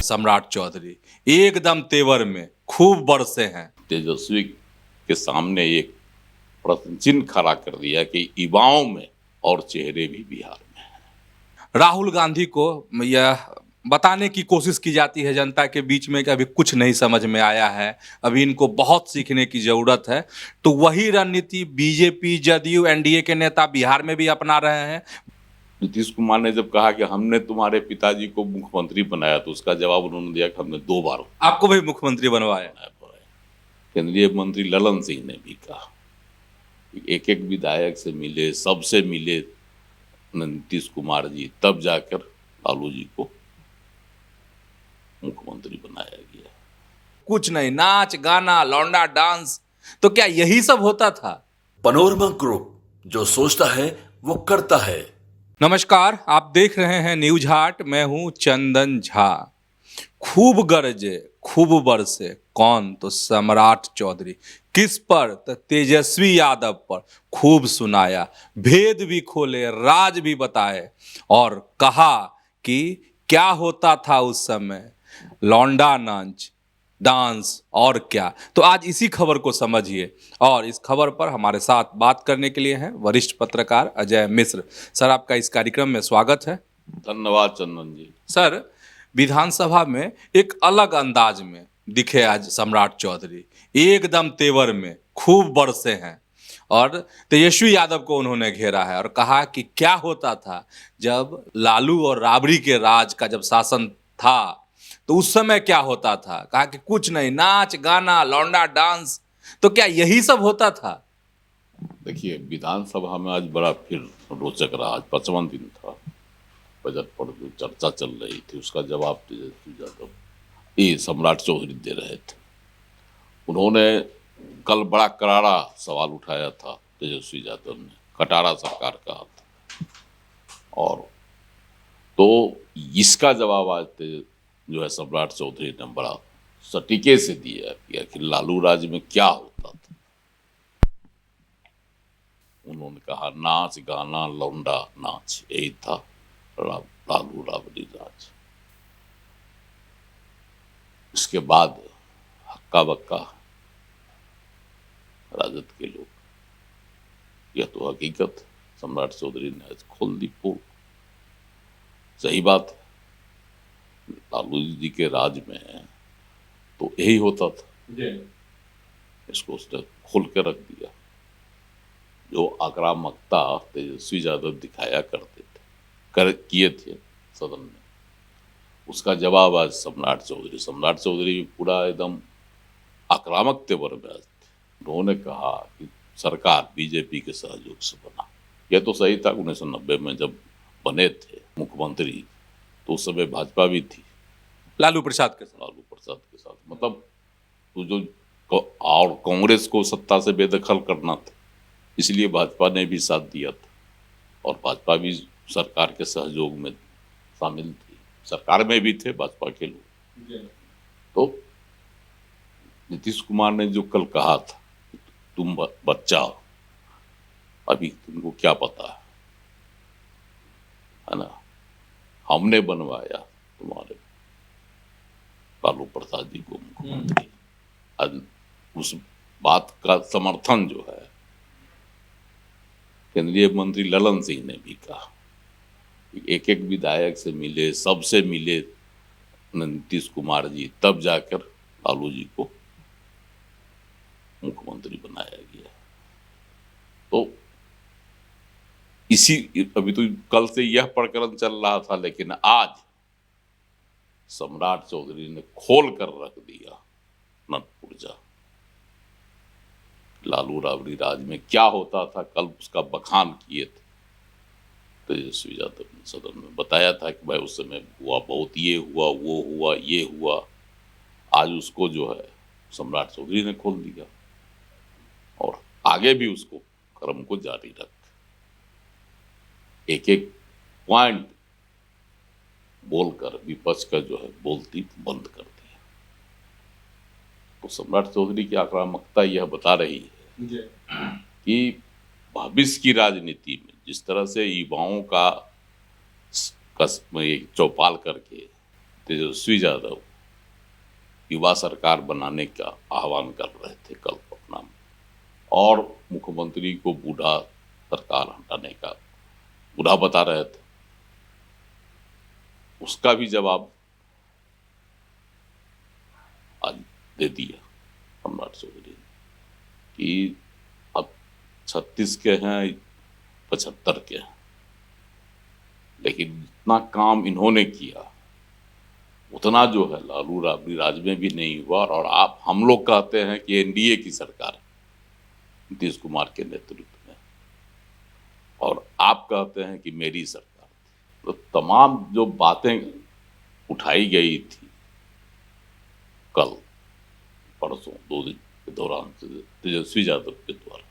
सम्राट चौधरी एकदम तेवर में खूब बरसे हैं। तेजस्वी के सामने एक प्रश्न चिन्ह खड़ा कर दिया कि युवाओं में और चेहरे भी बिहार में हैं। राहुल गांधी को यह बताने की कोशिश की जाती है जनता के बीच में कि अभी कुछ नहीं समझ में आया है, अभी इनको बहुत सीखने की जरूरत है। तो वही रणनीति बीजेपी, जदयू, एनडीए के नेता बिहार में भी अपना रहे हैं। नीतीश कुमार ने जब कहा कि हमने तुम्हारे पिताजी को मुख्यमंत्री बनाया तो उसका जवाब उन्होंने दिया कि हमने 2 बार आपको भी मुख्यमंत्री बनवाया। केंद्रीय मंत्री ललन सिंह ने भी कहा, एक एक विधायक से मिले, सबसे मिले नीतीश कुमार जी, तब जाकर लालू जी को मुख्यमंत्री बनाया गया। कुछ नहीं, नाच गाना, लौंडा डांस, तो क्या यही सब होता था? पनोरमा ग्रुप, जो सोचता है वो करता है। नमस्कार, आप देख रहे हैं न्यूज हाट। मैं हूं चंदन झा। खूब गरजे खूब बरसे, कौन? तो सम्राट चौधरी। किस पर? तो तेजस्वी यादव पर खूब सुनाया, भेद भी खोले, राज भी बताए और कहा कि क्या होता था उस समय, लौंडा नाच, डांस और क्या। तो आज इसी खबर को समझिए और इस खबर पर हमारे साथ बात करने के लिए हैं वरिष्ठ पत्रकार अजय मिश्र। सर, आपका इस कार्यक्रम में स्वागत है। धन्यवाद चंदन जी। सर, विधानसभा में एक अलग अंदाज में दिखे आज सम्राट चौधरी, एकदम तेवर में खूब बरसे हैं और तेजस्वी यादव को उन्होंने घेरा है और कहा कि क्या होता था जब लालू और राबड़ी के राज का जब शासन था तो उस समय क्या होता था। कहा कि कुछ नहीं, नाच गाना, लौंडा डांस, तो क्या यही सब होता था? देखिए, विधानसभा में आज बड़ा फिर रोचक रहा। आज 55 दिन था, बजट पर जो चर्चा चल रही थी उसका जवाब तेजस्वी यादव, ये सम्राट चौधरी दे रहे थे। उन्होंने कल बड़ा करारा सवाल उठाया था तेजस्वी यादव ने, खटारा सरकार कहा था, और तो इसका जवाब आज जो है सम्राट चौधरी ने बड़ा सटीके से दिया कि आखिर लालू राज में क्या होता था। उन्होंने कहा नाच गाना, लौंडा नाच, यही था लालू राबड़ी राज। इसके बाद हक्का बक्का राजद के लोग, यह तो हकीकत सम्राट चौधरी ने आज खोल दी पोल। सही बात है, लालू जी के राज में तो यही होता था, इसको उसने खोल के रख दिया। जो आक्रामकता तेजस्वी यादव दिखाया करते थे, किए थे सदन में, उसका जवाब आज सम्राट चौधरी पूरा एकदम आक्रामक तेवर में आज थे। उन्होंने कहा कि सरकार बीजेपी के सहयोग से बना। यह तो सही था, 1990 में जब बने थे मुख्यमंत्री तो उस समय भाजपा भी थी लालू प्रसाद के साथ। मतलब तो जो और कांग्रेस को सत्ता से बेदखल करना था, इसलिए भाजपा ने भी साथ दिया था और भाजपा भी सरकार के सहयोग में शामिल थी, सरकार में भी थे भाजपा के लोग। तो नीतीश कुमार ने जो कल कहा था, तुम बच्चा हो, अभी तुमको क्या पता है ना, हमने बनवाया तुम्हारे लालू प्रसाद जी को मुख्यमंत्री। आज उस बात का समर्थन जो है केंद्रीय मंत्री ललन सिंह ने भी कहा, एक एक विधायक से मिले, सबसे मिले नीतीश कुमार जी, तब जाकर लालू जी को मुख्यमंत्री बनाया गया। तो इसी अभी तो कल से यह प्रकरण चल रहा था, लेकिन आज सम्राट चौधरी ने खोल कर रख दिया नटपुर्जा। लालू राबड़ी राज में क्या होता था, कल उसका बखान किए थे तेजस्वी यादव ने सदन में। बताया था कि भाई उस समय हुआ बहुत, ये हुआ, वो हुआ, ये हुआ। आज उसको जो है सम्राट चौधरी ने खोल दिया और आगे भी उसको क्रम को जारी रख, एक एक पॉइंट बोलकर विपक्ष का जो है बोलती बंद कर दिया। तो सम्राट चौधरी की आक्रामकता यह बता रही है कि भविष्य की राजनीति में जिस तरह से युवाओं का चौपाल करके तेजस्वी यादव युवा सरकार बनाने का आह्वान कर रहे थे कल पटना में, और मुख्यमंत्री को बूढ़ा सरकार हटाने का बूढ़ा बता रहे थे। उसका भी जवाब आज दे दिया सम्राट चौधरी ने कि अब 36 के हैं 75 के हैं, लेकिन जितना काम इन्होंने किया उतना जो है लालू राबड़ी राज में भी नहीं हुआ। और आप हम लोग कहते हैं कि एनडीए की सरकार है नीतीश कुमार के नेतृत्व में, और आप कहते हैं कि मेरी सरकार थी। तो तमाम जो बातें उठाई गई थी कल परसों 2 दिन के दौरान तेजस्वी यादव के द्वारा,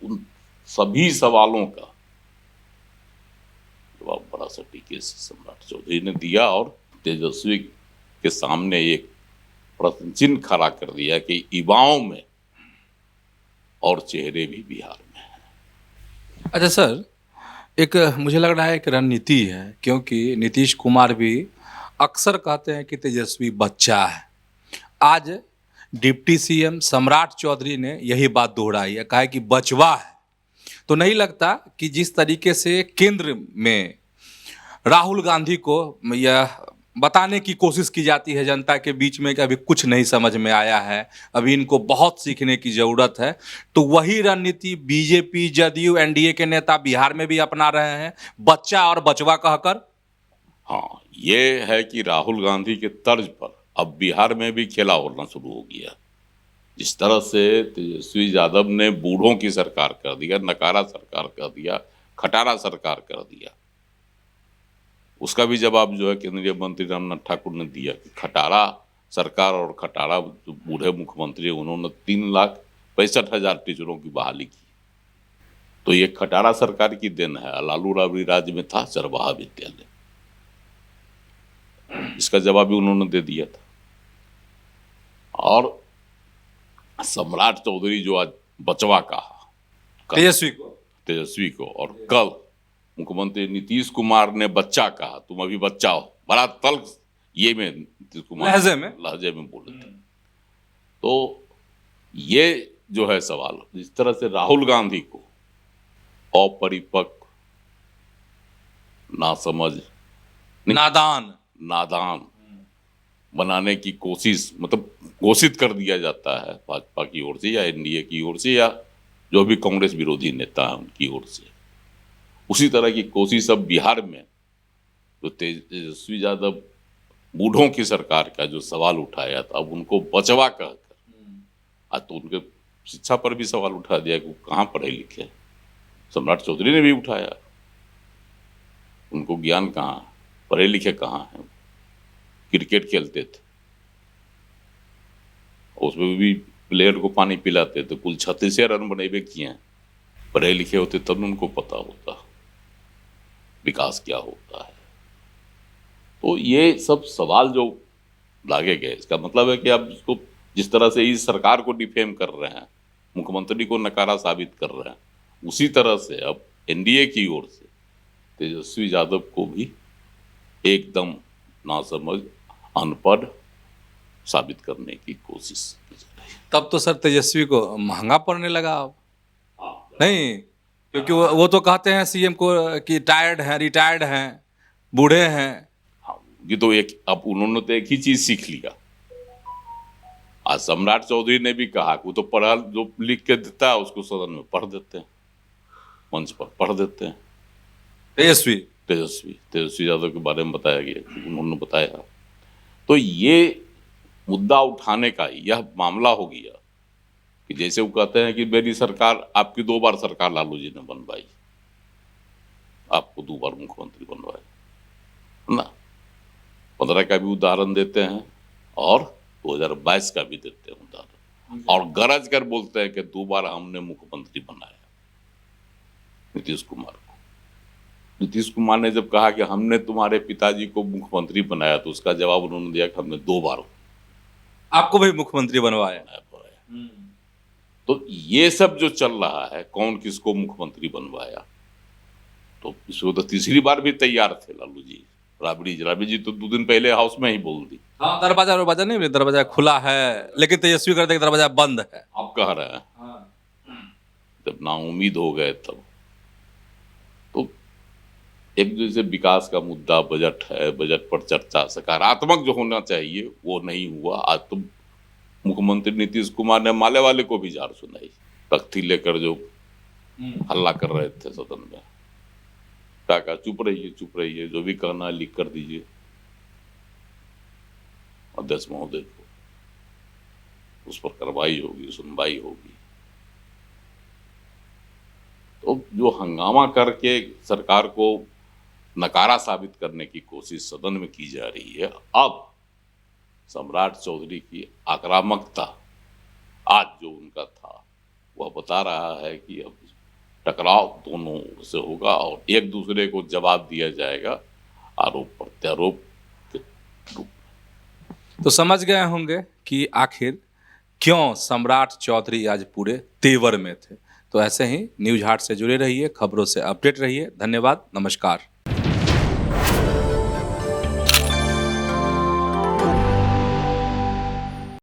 उन सभी सवालों का जवाब बड़ा सटीके से सम्राट चौधरी ने दिया, और तेजस्वी के सामने एक प्रश्न चिन्ह खड़ा कर दिया कि युवाओं में और चेहरे भी बिहार में हैं। अच्छा सर, एक मुझे लग रहा है एक रणनीति है, क्योंकि नीतीश कुमार भी अक्सर कहते हैं कि तेजस्वी बच्चा है। आज डिप्टी सीएम सम्राट चौधरी ने यही बात दोहराई है, कहा है कि बचवा है। तो नहीं लगता कि जिस तरीके से केंद्र में राहुल गांधी को यह बताने की कोशिश की जाती है जनता के बीच में कि अभी कुछ नहीं समझ में आया है, अभी इनको बहुत सीखने की जरूरत है, तो वही रणनीति बीजेपी, जदयू, एनडीए के नेता बिहार में भी अपना रहे हैं, बच्चा और बचवा कहकर। हाँ, ये है कि राहुल गांधी के तर्ज पर अब बिहार में भी खेला होना शुरू हो गया। जिस तरह से तेजस्वी यादव ने बूढ़ों की सरकार कर दिया, नकारा सरकार कर दिया, खटारा सरकार कर दिया, उसका भी जवाब जो है केंद्रीय मंत्री रामनाथ ठाकुर ने दिया कि खटारा सरकार और खटारा जो बूढ़े मुख्यमंत्री, उन्होंने 3,65,000 टीचरों की बहाली की। तो ये खटारा सरकार की देन है। लालू राबड़ी राज्य में था चरवाहा विद्यालय, इसका जवाब भी उन्होंने दे दिया था। और सम्राट चौधरी जो आज बचवा कहा तेजस्वी को, और कल मुख्यमंत्री नीतीश कुमार ने बच्चा कहा, तुम अभी बच्चा हो, बड़ा तल्ख ये में नीतीश कुमार लहजे में बोले थे। तो ये जो है सवाल, जिस तरह से राहुल गांधी को अपरिपक्व, नासमझ, नादान बनाने की कोशिश, मतलब घोषित कर दिया जाता है भाजपा की ओर से या एनडीए की ओर से या जो भी कांग्रेस विरोधी नेता है उनकी ओर से, उसी तरह की कोशिश अब बिहार में जो तेजस्वी यादव बूढ़ों की सरकार का जो सवाल उठाया था, अब उनको बचवा कहकर आज तो उनके शिक्षा पर भी सवाल उठा दिया कि वो कहाँ पढ़े लिखे। सम्राट चौधरी ने भी उठाया, उनको ज्ञान कहाँ, पढ़े लिखे कहाँ हैं, क्रिकेट खेलते थे, उसमें भी प्लेयर को पानी पिलाते थे, कुल 36 रन बनेबे किए हैं। पढ़े लिखे होते तब उनको पता होता विकास क्या होता है। तो ये सब सवाल जो लागे गए, इसका मतलब है कि आप इसको जिस तरह से इस सरकार को डिफेम कर रहे हैं, मुख्यमंत्री को नकारा साबित कर रहे हैं, उसी तरह से अब एनडीए की ओर से तेजस्वी यादव को भी एकदम नासमझ, अनपढ़ साबित करने की कोशिश की जा रही है। तब तो सर तेजस्वी को महंगा पड़ने लगा अब, नहीं? क्योंकि वो तो कहते हैं सीएम को कि टायर्ड हैं, रिटायर्ड हैं, बूढ़े हैं। हाँ, ये तो एक, अब उन्होंने तो एक ही चीज सीख लिया। आज सम्राट चौधरी ने भी कहा कि वो तो पढ़ा, जो लिख के देता है उसको सदन में पढ़ देते हैं, मंच पर पढ़ देते हैं। तेजस्वी यादव के बारे में बताया गया, उन्होंने बताया। तो ये मुद्दा उठाने का यह मामला हो गया कि जैसे वो कहते हैं कि मेरी सरकार, आपकी 2 बार सरकार लालू जी ने बनवाई, आपको 2 बार मुख्यमंत्री बनवाया ना। 15 का भी उदाहरण देते हैं और 2022 का भी देते हैं उदाहरण, और गरज कर बोलते हैं कि 2 बार हमने मुख्यमंत्री बनाया नीतीश कुमार को। नीतीश कुमार ने जब कहा कि हमने तुम्हारे पिताजी को मुख्यमंत्री बनाया, तो उसका जवाब उन्होंने दिया कि हमने 2 बार आपको भी मुख्यमंत्री बनवाया। तो ये सब जो चल रहा है, कौन किसको मुख्यमंत्री बनवाया, तो इसको तो तीसरी बार भी तैयार थे लालू जी राबड़ी जी तो 2 दिन पहले हाउस में ही बोल दी। हाँ, दरवाजा नहीं, दरवाजा खुला है, लेकिन तेजस्वी कहते हैं कि दरवाजा बंद है। आप कह रहे हैं जब नाउम्मीद हो गए तब तो एक जैसे विकास का मुद्दा बजट है, बजट पर चर्चा सकारात्मक जो होना चाहिए वो नहीं हुआ। आज तो मुख्यमंत्री नीतीश कुमार ने माले वाले को भी जार सुनाई, तख्ती लेकर जो हल्ला कर रहे थे सदन में। कहा चुप रहिए, जो भी कहना है लिख कर दीजिए अध्यक्ष महोदय को, उस पर कार्रवाई होगी, सुनवाई होगी। तो जो हंगामा करके सरकार को नकारा साबित करने की कोशिश सदन में की जा रही है, अब सम्राट चौधरी की आक्रामकता आज जो उनका था वह बता रहा है कि अब टकराव दोनों से होगा और एक दूसरे को जवाब दिया जाएगा आरोप प्रत्यारोप के रूप में। तो समझ गए होंगे कि आखिर क्यों सम्राट चौधरी आज पूरे तेवर में थे। तो ऐसे ही न्यूज़ हाट से जुड़े रहिए, खबरों से अपडेट रहिए। धन्यवाद, नमस्कार।